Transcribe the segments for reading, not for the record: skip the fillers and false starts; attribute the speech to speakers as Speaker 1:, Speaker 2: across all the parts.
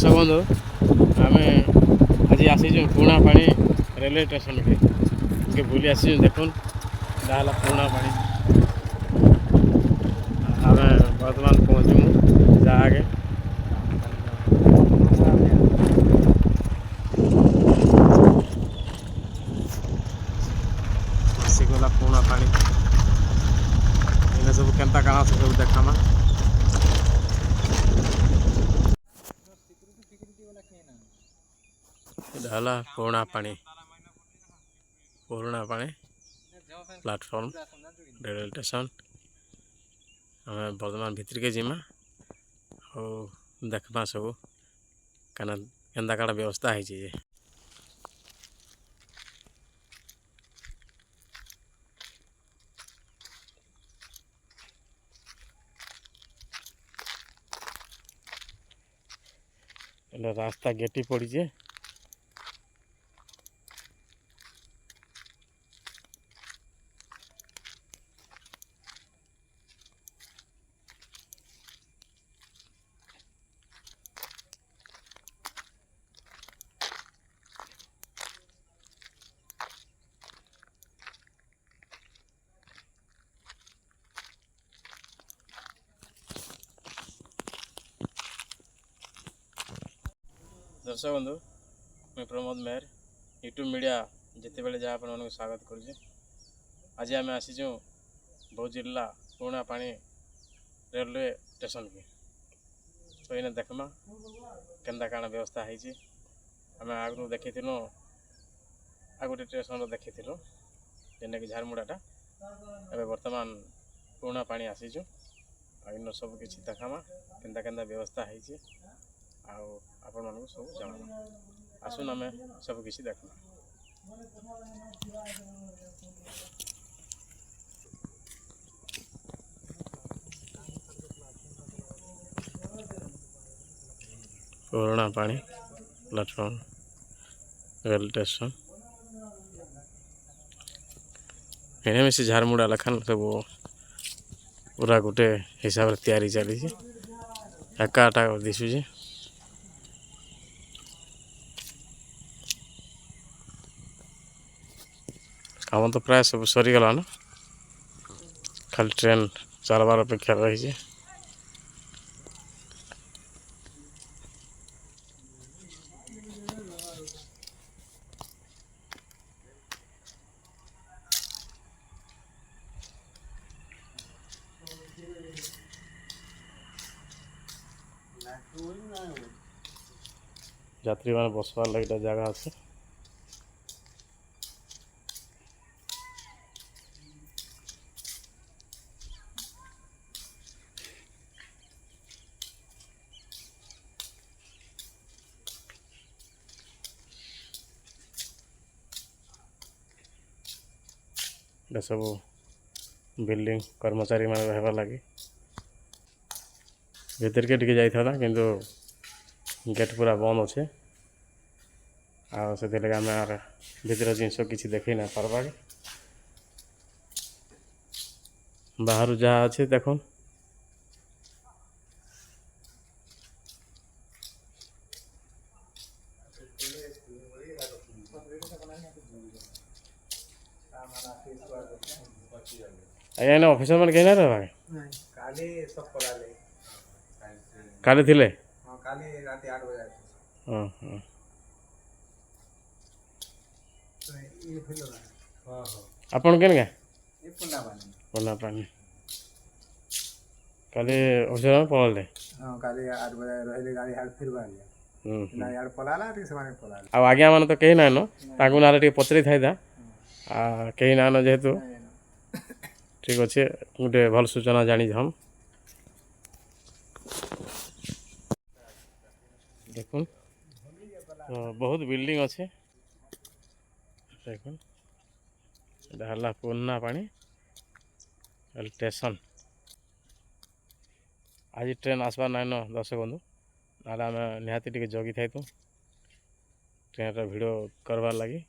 Speaker 1: दर्शक बंधु आम आज आसी पुणा पानी रेलवे स्टेशन के बुली आसी देखुन दाला पुणा पानी आम बर्तमान पहुँचू जहाँ आसीगला पुणा पानी इन सब केन्ता काଣା से सब देखामा ढाला पुणा पानी प्लाटफॉर्म रेलवे स्टेशन हमें बर्तमान भितर के जीमा और देखमा सब केन्ता काଣା व्यवस्था है रास्ता गेटी पड़ी जे दर्शक बंधु मैं प्रमोद मेहर यूट्यूब मीडिया जिते बेले जहाँ अपन स्वागत करुचे आज आम आसीचु बौद्ध जिला पुणा पानी रेलवे स्टेशन की तो ये देखमा केन्ता काଣା व्यवस्था है आम आगु देखी आ गोटे स्टेशन देखी जेने कि झारमुड़ाटा एवं बर्तमान पुणा पानी आसीचु इन सब किसी देखामा केन्ता केन्ता व्यवस्था है आपण मानक सब जाना आसुन आम सब किसी देखना पुराना पानी प्लेटफॉर्म रेल स्टेशन एने में से झारमुड़ा लखान सब पूरा गोटे हिसाब से तैयारी चली एकाटा दिशुचे काम तो प्राय सब सरीगला ना खाली ट्रेन चलबार अपेक्षा रही यात्री मैंने बसवार लगे जगह अच्छे सब बिल्डिंग कर्मचारी मान रहबार लगे भीतर के टिके जाइथा किंतु गेट पूरा बंद अच्छे से आम भीतर जिनस किसी देखे ना पार्बा बाहर जहाँ अच्छे देख आज्ञा ना ऑफिसर मैंने कहीं ना रहा काली थिले आपन केन पुणा पानी काली ऑफिसर में पड़े
Speaker 2: काली 8 बजे रहले गाड़ी हाल फिर बाले ना यार पलाला ती से पलाला
Speaker 1: अब आज्ञा मान तो कहीं ना नो ताकू ना टे पचरी थाई था कहीं ना नो जेहेतु ठीक अच्छे गोटे भल सूचना जानी हम देखुन बहुत बिल्डिंग अच्छे देखुन ढाला पुणा पानी स्टेशन आज ट्रेन आसबार नाइन न दर्शक बंधु ना आम निहाती टे जगी था ट्रेन भिड़ करवार लगी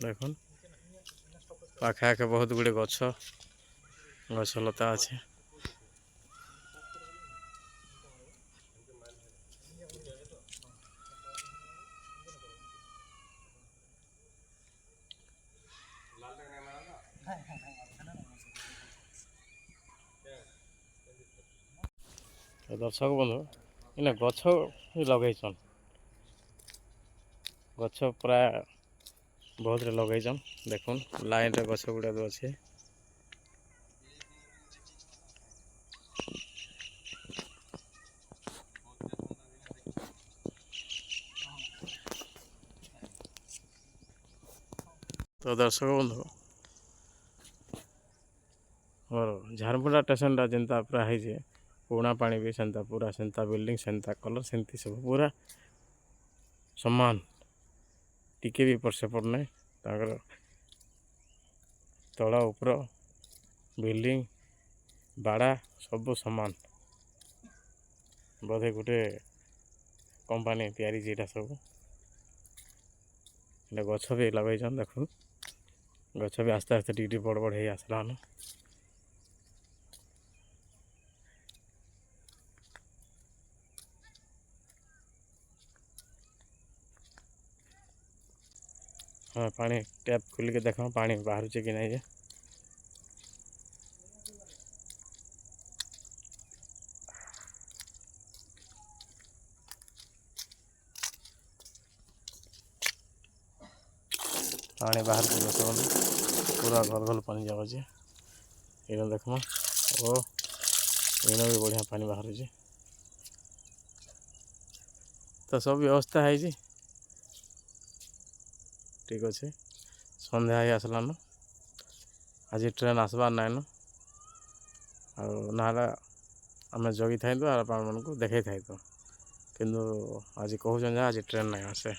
Speaker 1: ଦେଖୁନ୍ ପାଖେ ଆଖେ ବହୁତ ଗୁଡ଼ିଏ ଗଛ ଲତା ଅଛି। ଦର୍ଶକ ବନ୍ଧୁ ଏଇନା ଗଛ ବି ଲଗେଇଛନ୍, ଗଛ ପ୍ରାୟ ବହୁତରେ ଲଗେଇଛନ୍। ଦେଖୁନ୍ ଲାଇନରେ ଗଛ ଗୁଡ଼ାକ ଅଛି। ତ ଦର୍ଶକ ବନ୍ଧୁ ମୋର ଝାରପଡ଼ା ଷ୍ଟେସନଟା ଯେନ୍ତା ପୁରା ହେଇଛି, ପୁରୁଣା ପାଣି ବି ସେନ୍ତା ପୁରା ସେନ୍ତା ବିଲ୍ଡିଂ ସେନ୍ତା କଲର୍ ସେମିତି ସବୁ ପୁରା ସମାନ, ଟିକେ ବି ଏପଟ ସେପଟ ନାହିଁ। ତାଙ୍କର ତଳ ଉପର ବିଲ୍ଡିଂ ବାଡ଼ା ସବୁ ସମାନ। ବୋଧେ ଗୋଟେ କମ୍ପାନୀ ତିଆରି ଏଇଟା ସବୁ। ଏଇଟା ଗଛ ବି ଲଗେଇଛନ୍, ଦେଖୁନ୍ ଗଛ ବି ଆସ୍ତେ ଆସ୍ତେ ଟିକେ ଟିକେ ବଡ଼ ବଡ଼ ହେଇ ଆସିଲାନ। ହଁ ପାଣି ଟ୍ୟାପ୍ ଖୋଲିକି ଦେଖ ପାଣି ବାହାରୁଛି କି ନାହିଁ ଯେ। ପାଣି ବାହାରୁଛି ଦେଖନ୍ତୁ, ପୁରା ଘଲ ଘଲ ପାଣି ଯାଉଛି। ଏଇଟା ଦେଖମ ଓ ଏଇଟା ବି ବଢ଼ିଆ ପାଣି ବାହାରୁଛି। ତ ସବୁ ବ୍ୟବସ୍ଥା ହେଇଛି, ଠିକ୍ ଅଛି। ସନ୍ଧ୍ୟା ହେଇ ଆସିଲାନ, ଆଜି ଟ୍ରେନ୍ ଆସିବାର୍ ନାଇଁନ। ଆଉ ନହେଲେ ଆମେ ଜଗିଥାଇନ୍ତୁ ଆଉ ଆପଣମାନଙ୍କୁ ଦେଖେଇଥାଇନ୍ତୁ, କିନ୍ତୁ ଆଜି କହୁଛନ୍ତି ଯେ ଆଜି ଟ୍ରେନ୍ ନାଇଁ ଆସେ।